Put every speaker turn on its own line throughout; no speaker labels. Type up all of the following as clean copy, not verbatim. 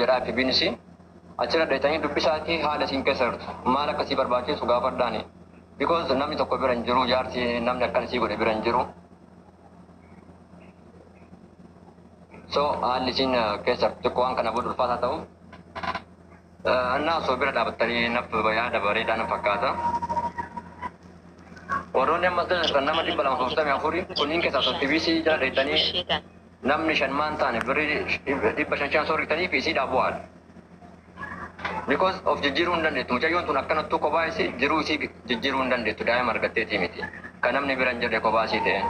jedhaa fi binisi achirra dheetanii dubbisaati haala siin keessa jirtu maal akkasii barbaachisu gaafadhaani because namni tokko bira hin jiru jaarsi namni akkanasii godhe bira hin jiru so haalli siin keessa xiqqoo waan kana booda ulfaataa ta'u annaa osoo bira dhaabattanii naaf yaada bareedaa na fakkaata warroonni ammas nama 244 kunniin keessaa sottibiisii jala dheetanii namni 5 maan taane birrii 500 soorritanii fi isiidhaaf bu'aadha. Because of jijjiiruu hin dandeettu. Mucayyoon tun akkanattuu kophaa isii jiruu isii jijjiiruu hin dandeettu. Daa'ima argatteetii miti. Kan namni bira hin jirre kophaa isii ta'e.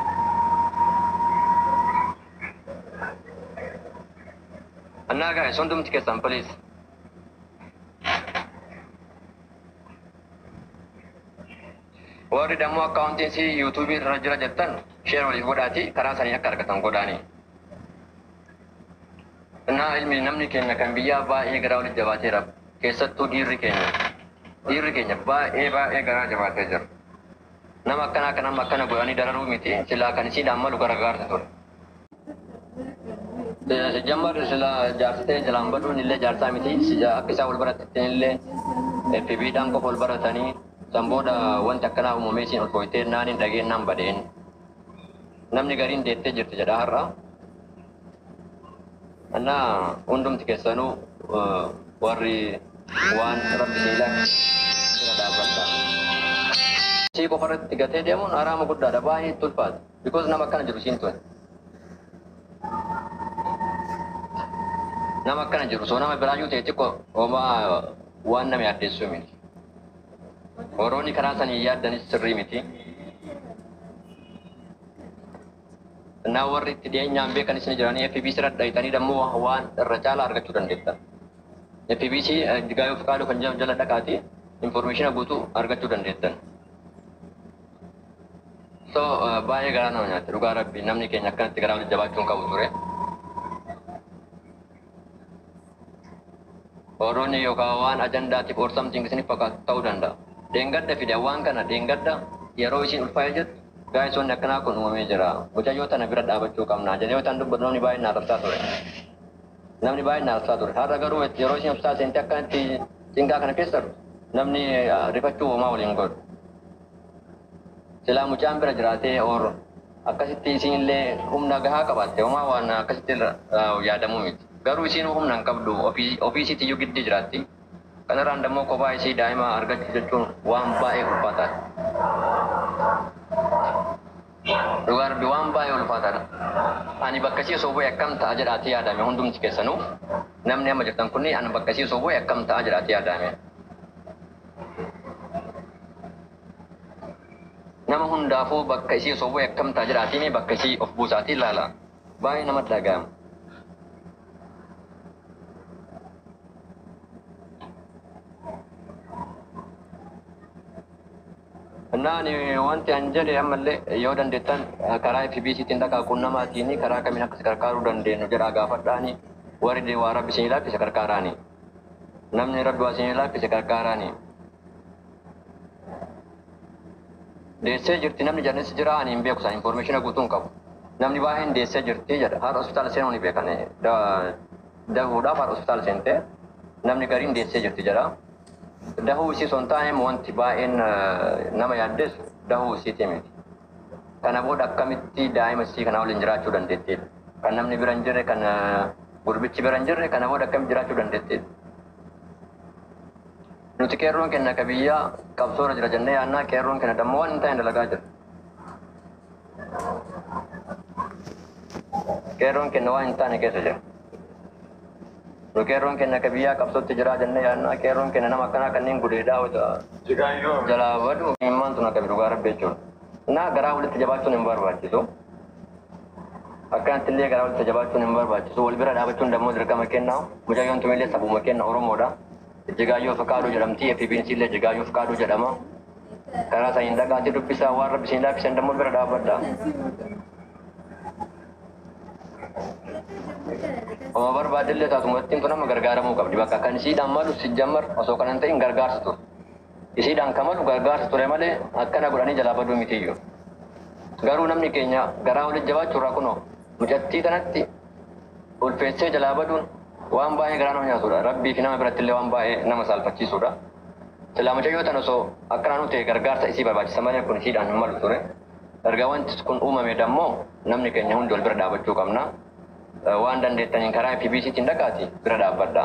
Annaa gaa'e sondumti keessan please. Warri dammoo akkaawuntiin isii yuutuubii irra jira jettan sheer waliif godhaati karaa sanii akka argatan godhaanii. Innaa ilmi namni keenya kan biyyaa baay'ee garaa walitti jabaateera. Keessattuu dhiirri keenya baay'ee garaa jabaatee jira. Nama akkana godhanii dararuu miti silaa kan isiidhaan malu garagaarsa ture. Jammar silaa jaarsitee jalaan baduun illee jaarsaa miti akka isaa wal baratettiin illee FB'dhaan qofa wal baratanii san booda wanti akkanaa uumamee siin ol fooytee naaniin dhageenyaan badeen. Namni gariin deettee jirti jedha har'a. Annaa hundumti keessanuu warri waan rabbi siilaa bira dhaabbata. Sii qofa irratti gatee deemuun haraama guddaadha baay'ee itti ulfaata. Because nama akkana jiru siin tun. Nama akkana jiru soo nama biraayyuu ta'e xiqqoo homaa waan nama yaaddeessuu miti. Warroonni karaa sanii yaaddanis sirrii miti. Naa warri itti dhiyeenyaan beekanis ni jiranii FBC irra dhayitanii dammoo waan irra caalaa argachuu dandeettan. FBC gaayoo fi qaaluu kan jala dhaqaati informaationa guutuu argachuu dandeettan. So baay'ee garaa nama nyaate dhugaa rabbi namni keenya akkanatti garaa walitti jabaachuun qabu ture. Warroonni yookaan waan ajandaatiif or something isiniif fakkaatu ta'uu danda'a. Deengadda fide waan kana deengadda yeroo isiin ulfaa'ee jettu gaa'eessonni akkanaa kun uumamee jira. Mucayyoo tana bira dhaabachuu qabna. Jedhee tan dubbatu namni baay'een naarrabsaa ture. Namni baay'een naarrabsaa ture. Har'a garuu yeroo isiin obsaa seente akkanatti cinqaa kana keessa namni rifachuu homaa waliin godhu. Silaa mucaan bira jiraatee or akkasitti isiin illee humna gahaa qabaatte homaa waan akkasitti yaadamuu miti. Garuu isiin humna hin qabdu ofiisiitti iyyuu giddi jiraatti. Kanarraan dammoo kophaa isii daa'ima argachuu jechuun waan baay'ee ulfaataadha. Dhugaa rabbi waan baay'ee ulfaataadha. Ani bakka isii osoo bu'e akkam ta'a jedhaati yaadame hundumti keessanuu namni amma jirtan kunni ani bakka isii osoo bu'e akkam ta'a jedhaati yaadame. Nama hundaafuu bakka isii osoo bu'e akkam ta'a jedhaatiin bakka isii of buusaatii ilaala. Baay'ee namatti dhaga'ama. Naani wanti an jedhe ammallee yoo dandeettan karaa FBCtiin dhaqaaquun namaatiin karaa kamiin akka gargaaruu dandeenyu jedhaa gaafadhaani warri waa rabbi isin laaffise gargaaraani. Namni rabbi waa isin laaffise gargaaraani. Deessee jirti namni jannis jira ani hin beeku isaan informaationa guutuun qabu. Namni baay'een deessee jirti jedha har'a hospitaala seenuu ni beekan dahuudhaaf har'a hospitaala seentee namni gariin deessee jirti jedha. Dahuu isii son taa'ee wanti baay'een nama yaaddeessu dahuu isiiti miti. Kana booda akkamitti daa'ima isii kana waliin jiraachuu dandeettiidha. Kan namni bira hin jirre kan gurbichi bira hin jirre kana booda akkamitti jiraachuu dandeettiidha. Nuti qeerroon keenya akka biyyaa qabsoora jira jennee yaannaa qeerroon keenya dammoo waan hin taa'in dalagaa jira. Qeerroon keenya waan hin taane keessa jira. Qeerroon keenya akka biyyaa qabsootti jira jennee yaannaa qeerroon keenya nama akkanaa kanneen gudeedhaa jalaa badu himmaan tun akka dhugaa rabbi jechuudha. Naa garaa walitti jabaachuun hin barbaachisu. Akkanatti illee garaa walitti jabaachuun hin barbaachisu. Wal bira dhaabachuun dammoo dirqama kennaa. Mucayyoon tumillee sabuma kenna Oromoodha. Jigaayyoo Fakaaduu jedhamti. FBC illee Jigaayyoo Fakaaduu jedhama. Karaa saniin dhaqaatii dubbisaa waan rabbi siin laaffisan dammoo bira dhaabbadha. Oma barbaadillee taasumatti tun nama gargaaramuu qabdi. Bakka kan isiidhaan malu si jammar osoo kanan ta'in gargaarsa ture. Isiidhaan kamalu gargaarsa ture malee akkana godhanii jalaa baduu mitiyyuu. Garuu namni keenya garaa walitti jabaachuu irraa kunoo mucattii kanatti ulfeessee jalaa baduun waan baay'ee garaa nama nyaatudha. Rabbii fi nama biratti illee waan baay'ee nama saalfachiisudha. Silaa mucayyoo tan osoo akka naannoo ta'e gargaarsa isii barbaachisa malee kun ishiidhaan hin malu ture. Erga wanti kun uumame dammoo namni keenya hundi wal bira dhaabachuu qabna. Waan dandeettaniin karaa FBCtiin dhaqaati bira dhaabbadha.